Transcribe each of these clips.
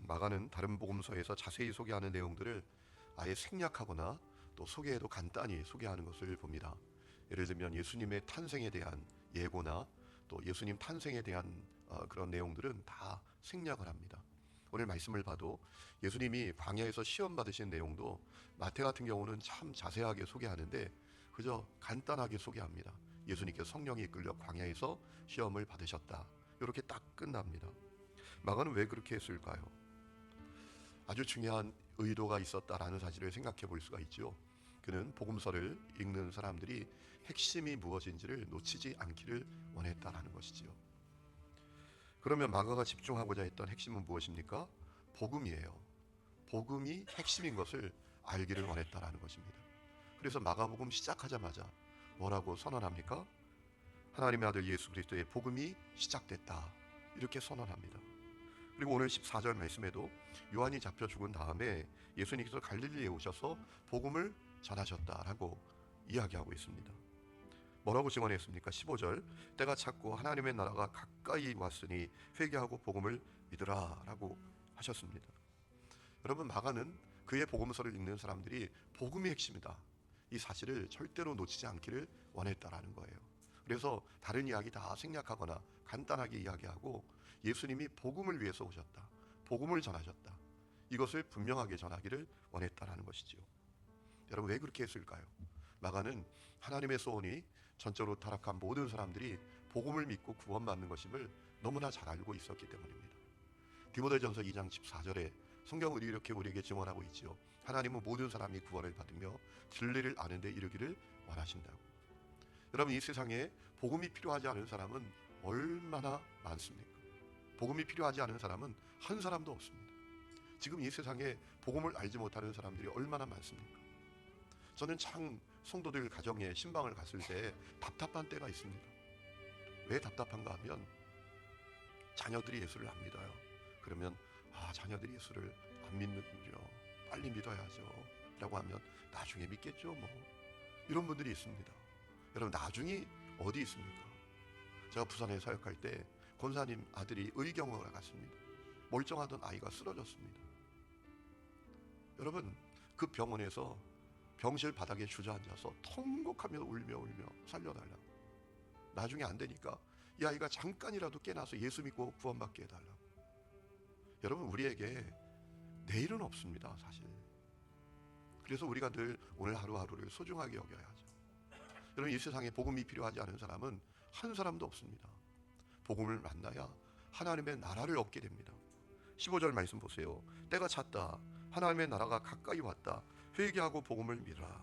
마가는 다른 복음서에서 자세히 소개하는 내용들을 아예 생략하거나 또 소개해도 간단히 소개하는 것을 봅니다. 예를 들면 예수님의 탄생에 대한 예고나 또 예수님 탄생에 대한 그런 내용들은 다 생략을 합니다. 오늘 말씀을 봐도 예수님이 광야에서 시험 받으신 내용도 마태 같은 경우는 참 자세하게 소개하는데 그저 간단하게 소개합니다. 예수님께서 성령이 이끌려 광야에서 시험을 받으셨다. 이렇게 딱 끝납니다. 마가는 왜 그렇게 했을까요? 아주 중요한 의도가 있었다라는 사실을 생각해 볼 수가 있죠. 그는 복음서를 읽는 사람들이 핵심이 무엇인지를 놓치지 않기를 원했다라는 것이지요. 그러면 마가가 집중하고자 했던 핵심은 무엇입니까? 복음이에요. 복음이 핵심인 것을 알기를 원했다라는 것입니다. 그래서 마가복음 시작하자마자 뭐라고 선언합니까? 하나님의 아들 예수 그리스도의 복음이 시작됐다. 이렇게 선언합니다. 그리고 오늘 14절 말씀에도 요한이 잡혀 죽은 다음에 예수님께서 갈릴리에 오셔서 복음을 전하셨다라고 이야기하고 있습니다. 뭐라고 증언했습니까? 15절 때가 찼고 하나님의 나라가 가까이 왔으니 회개하고 복음을 믿으라 라고 하셨습니다. 여러분, 마가는 그의 복음서를 읽는 사람들이 복음이 핵심이다, 이 사실을 절대로 놓치지 않기를 원했다라는 거예요. 그래서 다른 이야기 다 생략하거나 간단하게 이야기하고 예수님이 복음을 위해서 오셨다, 복음을 전하셨다, 이것을 분명하게 전하기를 원했다라는 것이지요. 여러분, 왜 그렇게 했을까요? 마가는 하나님의 소원이 전적으로 타락한 모든 사람들이 복음을 믿고 구원받는 것임을 너무나 잘 알고 있었기 때문입니다. 디모데전서 2장 14절에 성경은 이렇게 우리에게 증언하고 있지요. 하나님은 모든 사람이 구원을 받으며 진리를 아는 데 이르기를 원하신다고. 여러분, 이 세상에 복음이 필요하지 않은 사람은 얼마나 많습니까? 복음이 필요하지 않은 사람은 한 사람도 없습니다. 지금 이 세상에 복음을 알지 못하는 사람들이 얼마나 많습니까? 저는 참 성도들 가정에 신방을 갔을 때 답답한 때가 있습니다. 왜 답답한가 하면 자녀들이 예수를 안 믿어요. 그러면 자녀들이 예수를 안 믿는군요, 빨리 믿어야죠 라고 하면 나중에 믿겠죠 뭐, 이런 분들이 있습니다. 여러분, 나중이 어디 있습니까? 제가 부산에 사역할 때 권사님 아들이 의경을 갔습니다. 멀쩡하던 아이가 쓰러졌습니다. 여러분, 그 병원에서 병실 바닥에 주저앉아서 통곡하며 울며 살려달라고. 나중에 안 되니까 이 아이가 잠깐이라도 깨나서 예수 믿고 구원받게 해달라고. 여러분, 우리에게 내일은 없습니다, 사실. 그래서 우리가 늘 오늘 하루하루를 소중하게 여겨야죠. 여러분, 이 세상에 복음이 필요하지 않은 사람은 한 사람도 없습니다. 복음을 만나야 하나님의 나라를 얻게 됩니다. 15절 말씀 보세요. 때가 찼다, 하나님의 나라가 가까이 왔다, 회개하고 복음을 믿어라.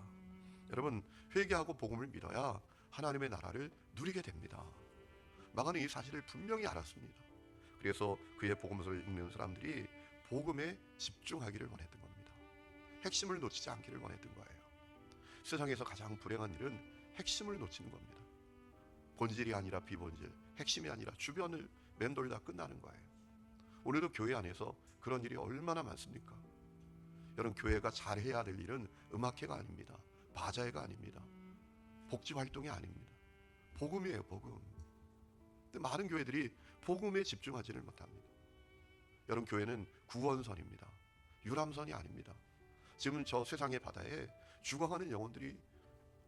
여러분, 회개하고 복음을 믿어야 하나님의 나라를 누리게 됩니다. 마가는 이 사실을 분명히 알았습니다. 그래서 그의 복음서를 읽는 사람들이 복음에 집중하기를 원했던 겁니다. 핵심을 놓치지 않기를 원했던 거예요. 세상에서 가장 불행한 일은 핵심을 놓치는 겁니다. 본질이 아니라 비본질, 핵심이 아니라 주변을 맴돌다 끝나는 거예요. 오늘도 교회 안에서 그런 일이 얼마나 많습니까? 여러분, 교회가 잘해야 될 일은 음악회가 아닙니다. 바자회가 아닙니다. 복지활동이 아닙니다. 복음이에요, 복음. 근데 많은 교회들이 복음에 집중하지를 못합니다. 여러분, 교회는 구원선입니다. 유람선이 아닙니다. 지금 저 세상의 바다에 죽어가는 영혼들이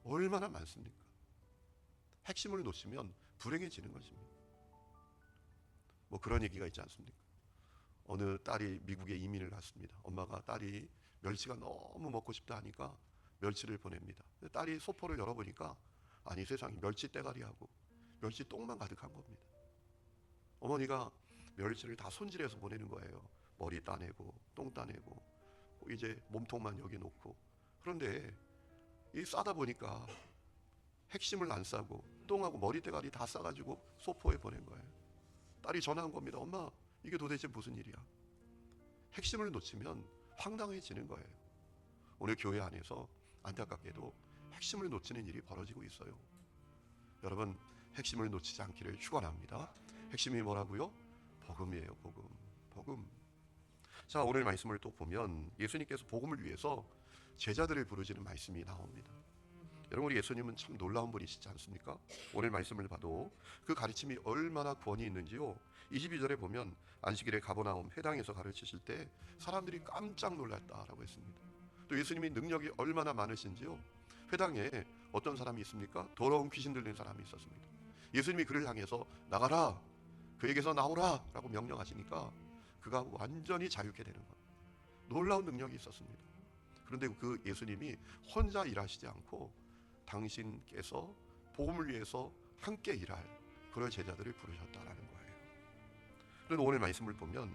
얼마나 많습니까? 핵심을 놓치면 불행해지는 것입니다. 뭐 그런 얘기가 있지 않습니까? 어느 딸이 미국에 이민을 갔습니다. 엄마가 딸이 멸치가 너무 먹고 싶다 하니까 멸치를 보냅니다. 딸이 소포를 열어보니까 아니 세상에 멸치 떼가리하고 멸치 똥만 가득한 겁니다. 어머니가 멸치를 다 손질해서 보내는 거예요. 머리 따내고 똥 따내고 이제 몸통만 여기 놓고. 그런데 이 싸다 보니까 핵심을 안 싸고 똥하고 머리 떼가리 다 싸가지고 소포에 보낸 거예요. 딸이 전화한 겁니다. 엄마, 이게 도대체 무슨 일이야? 핵심을 놓치면 황당해지는 거예요. 오늘 교회 안에서 안타깝게도 핵심을 놓치는 일이 벌어지고 있어요. 여러분, 핵심을 놓치지 않기를 축원합니다. 핵심이 뭐라고요? 복음이에요, 복음. 복음. 자, 오늘 말씀을 또 보면 예수님께서 복음을 위해서 제자들을 부르시는 말씀이 나옵니다. 여러분, 우리 예수님은 참 놀라운 분이시지 않습니까? 오늘 말씀을 봐도 그 가르침이 얼마나 권위 있는지요. 22절에 보면 안식일에 가버나움 회당에서 가르치실 때 사람들이 깜짝 놀랐다라고 했습니다. 또 예수님이 능력이 얼마나 많으신지요. 회당에 어떤 사람이 있습니까? 더러운 귀신 들린 사람이 있었습니다. 예수님이 그를 향해서 나가라, 그에게서 나오라 라고 명령하시니까 그가 완전히 자유케 되는 것, 놀라운 능력이 있었습니다. 그런데 그 예수님이 혼자 일하시지 않고 당신께서 복음을 위해서 함께 일할 그런 제자들을 부르셨다라는 거예요. 그런데 오늘 말씀을 보면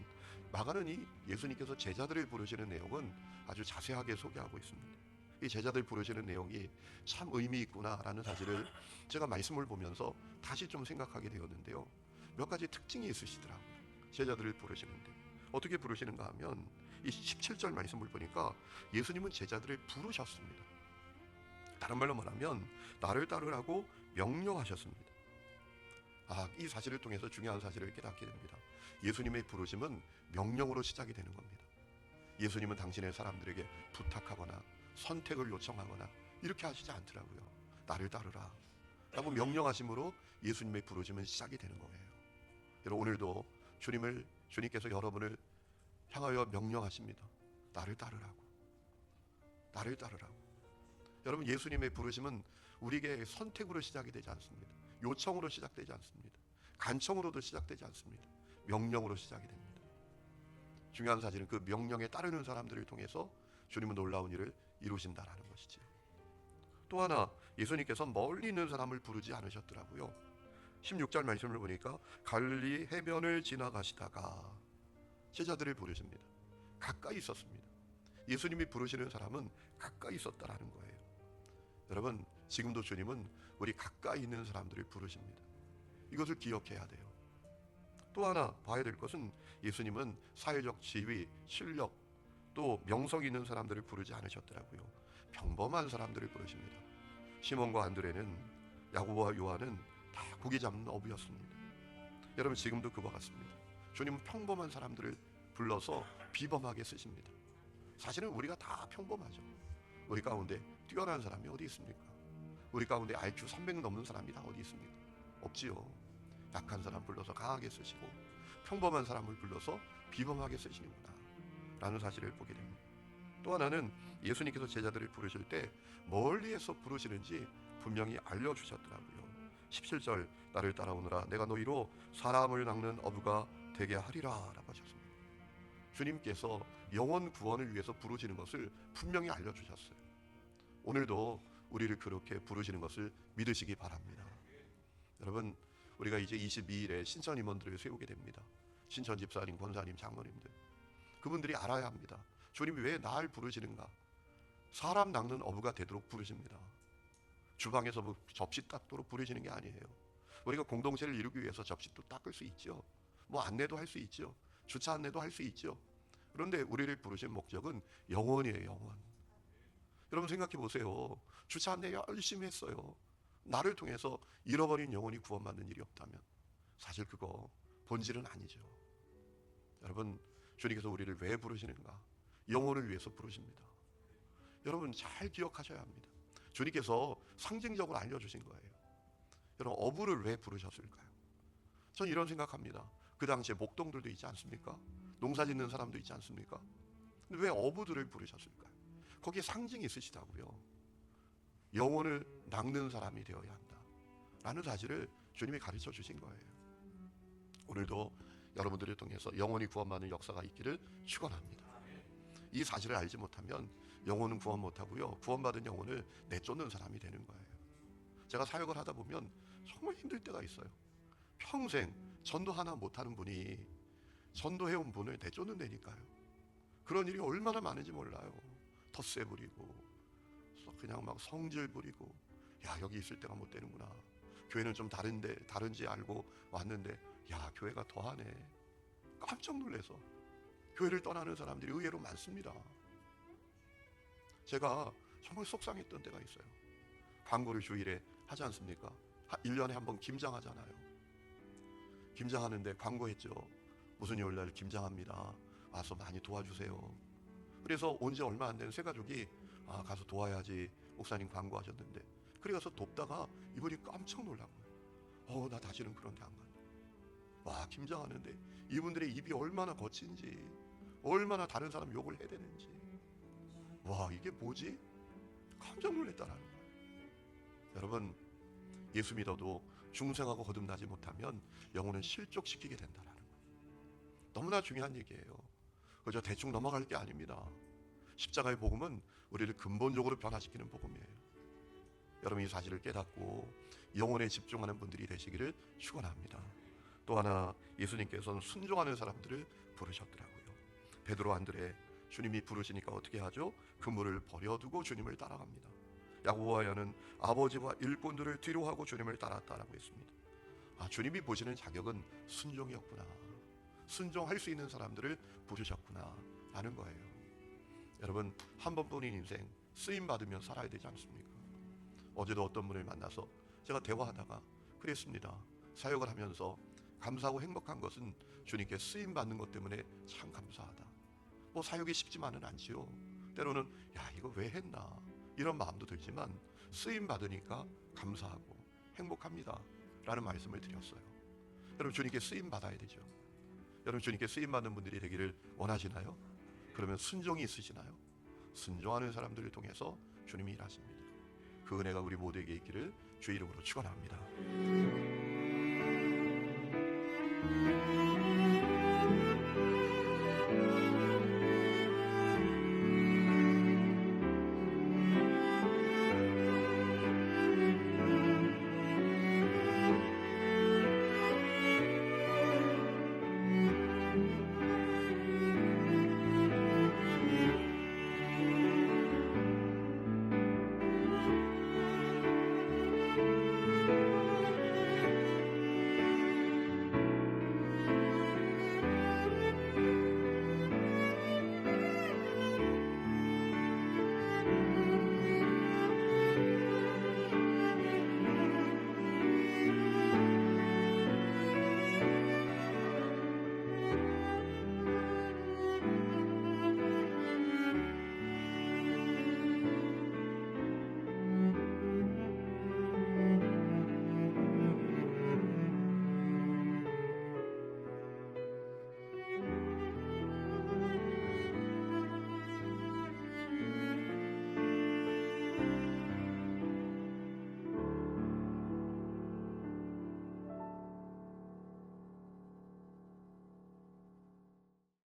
마가는 이 예수님께서 제자들을 부르시는 내용은 아주 자세하게 소개하고 있습니다. 이 제자들 부르시는 내용이 참 의미 있구나라는 사실을 제가 말씀을 보면서 다시 좀 생각하게 되었는데요. 몇 가지 특징이 있으시더라고요. 제자들을 부르시는데 어떻게 부르시는가 하면 이 17절 말씀을 보니까 예수님은 제자들을 부르셨습니다. 다른 말로 말하면 나를 따르라고 명령하셨습니다. 이 사실을 통해서 중요한 사실을 깨닫게 됩니다. 예수님의 부르심은 명령으로 시작이 되는 겁니다. 예수님은 당신의 사람들에게 부탁하거나 선택을 요청하거나 이렇게 하시지 않더라고요. 나를 따르라 라고 명령하심으로 예수님의 부르심은 시작이 되는 거예요. 여러분, 오늘도 주님께서 여러분을 향하여 명령하십니다. 나를 따르라고. 나를 따르라고. 여러분, 예수님의 부르심은 우리에게 선택으로 시작이 되지 않습니다. 요청으로 시작되지 않습니다. 간청으로도 시작되지 않습니다. 명령으로 시작이 됩니다. 중요한 사실은 그 명령에 따르는 사람들을 통해서 주님은 놀라운 일을 이루신다라는 것이죠. 또 하나, 예수님께서 멀리 있는 사람을 부르지 않으셨더라고요. 16절 말씀을 보니까 갈릴리 해변을 지나가시다가 제자들을 부르십니다. 가까이 있었습니다. 예수님이 부르시는 사람은 가까이 있었다라는 거예요. 여러분, 지금도 주님은 우리 가까이 있는 사람들을 부르십니다. 이것을 기억해야 돼요. 또 하나 봐야 될 것은 예수님은 사회적 지위, 실력, 또 명성 있는 사람들을 부르지 않으셨더라고요. 평범한 사람들을 부르십니다. 시몬과 안드레는, 야고보와 요한은 다 고기 잡는 어부였습니다. 여러분, 지금도 그와 같습니다. 주님은 평범한 사람들을 불러서 비범하게 쓰십니다. 사실은 우리가 다 평범하죠. 우리 가운데 뛰어난 사람이 어디 있습니까? 우리 가운데 IQ 300 넘는 사람이 다 어디 있습니까? 없지요. 약한 사람 불러서 강하게 쓰시고 평범한 사람을 불러서 비범하게 쓰시는구나 라는 사실을 보게 됩니다. 또 하나는 예수님께서 제자들을 부르실 때 멀리에서 부르시는지 분명히 알려주셨더라고요. 17절 나를 따라오너라 내가 너희로 사람을 낚는 어부가 되게 하리라 라고 하셨습니다. 주님께서 영혼 구원을 위해서 부르시는 것을 분명히 알려주셨어요. 오늘도 우리를 그렇게 부르시는 것을 믿으시기 바랍니다. 여러분, 우리가 이제 22일에 신천 임원들을 세우게 됩니다. 신천 집사님, 권사님, 장로님들, 그분들이 알아야 합니다. 주님이 왜 날 부르시는가? 사람 낚는 어부가 되도록 부르십니다. 주방에서 뭐 접시 닦도록 부르시는 게 아니에요. 우리가 공동체를 이루기 위해서 접시도 닦을 수 있죠. 뭐 안내도 할 수 있죠. 주차 안내도 할 수 있죠. 그런데 우리를 부르신 목적은 영원이에요. 영원. 여러분, 생각해 보세요. 주차 안내 열심히 했어요. 나를 통해서 잃어버린 영혼이 구원받는 일이 없다면 사실 그거 본질은 아니죠. 여러분, 주님께서 우리를 왜 부르시는가? 영혼을 위해서 부르십니다. 여러분, 잘 기억하셔야 합니다. 주님께서 상징적으로 알려주신 거예요. 여러분, 어부를 왜 부르셨을까요? 전 이런 생각합니다. 그 당시에 목동들도 있지 않습니까? 농사 짓는 사람도 있지 않습니까? 근데 왜 어부들을 부르셨을까요? 거기에 상징이 있으시다고요. 영혼을 낚는 사람이 되어야 한다 라는 사실을 주님이 가르쳐 주신 거예요. 오늘도 여러분들을 통해서 영혼이 구원받는 역사가 있기를 축원합니다. 이 사실을 알지 못하면 영혼은 구원 못하고요, 구원받은 영혼을 내쫓는 사람이 되는 거예요. 제가 사역을 하다 보면 정말 힘들 때가 있어요. 평생 전도 하나 못하는 분이 전도해온 분을 내쫓는다니까요. 그런 일이 얼마나 많은지 몰라요. 텃세 부리고 그냥 막 성질 부리고, 야, 여기 있을 때가 못 되는구나, 교회는 좀 다른지 알고 왔는데 야, 교회가 더하네. 깜짝 놀라서 교회를 떠나는 사람들이 의외로 많습니다. 제가 정말 속상했던 때가 있어요. 광고를 주일에 하지 않습니까? 1년에 한 번 김장하잖아요. 김장하는데 광고했죠. 무슨 요일날 김장합니다. 와서 많이 도와주세요. 그래서 온 지 얼마 안 된 새 가족이 가서 도와야지 목사님 광고하셨는데 그래서 돕다가 이분이 깜짝 놀란 거예요. 나 다시는 그런 데 안 간다. 와, 김장하는데 이분들의 입이 얼마나 거친지, 얼마나 다른 사람 욕을 해대는지, 와, 이게 뭐지? 깜짝 놀랐다라는 거예요. 여러분, 예수 믿어도 중생하고 거듭나지 못하면 영혼은 실족시키게 된다라는 거예요. 너무나 중요한 얘기예요. 그저 대충 넘어갈 게 아닙니다. 십자가의 복음은 우리를 근본적으로 변화시키는 복음이에요. 여러분, 이 사실을 깨닫고 영혼에 집중하는 분들이 되시기를 축원합니다. 또 하나, 예수님께서는 순종하는 사람들을 부르셨더라고요. 베드로, 안드레, 주님이 부르시니까 어떻게 하죠? 그물을 버려두고 주님을 따라갑니다. 야고보와 요한은 아버지와 일꾼들을 뒤로하고 주님을 따랐다라고 했습니다. 주님이 보시는 자격은 순종이었구나, 순종할 수 있는 사람들을 부르셨구나 라는 거예요. 여러분, 한 번뿐인 인생 쓰임 받으면 살아야 되지 않습니까? 어제도 어떤 분을 만나서 제가 대화하다가 그랬습니다. 사역을 하면서 감사하고 행복한 것은 주님께 쓰임 받는 것 때문에 참 감사하다. 뭐 사역이 쉽지만은 않지요. 때로는 이거 왜 했나 이런 마음도 들지만 쓰임 받으니까 감사하고 행복합니다 라는 말씀을 드렸어요. 여러분, 주님께 쓰임 받아야 되죠. 여러분, 주님께 쓰임 받는 분들이 되기를 원하시나요? 그러면 순종이 있으시나요? 순종하는 사람들을 통해서 주님이 일하십니다. 그 은혜가 우리 모두에게 있기를 주의 이름으로 축원합니다.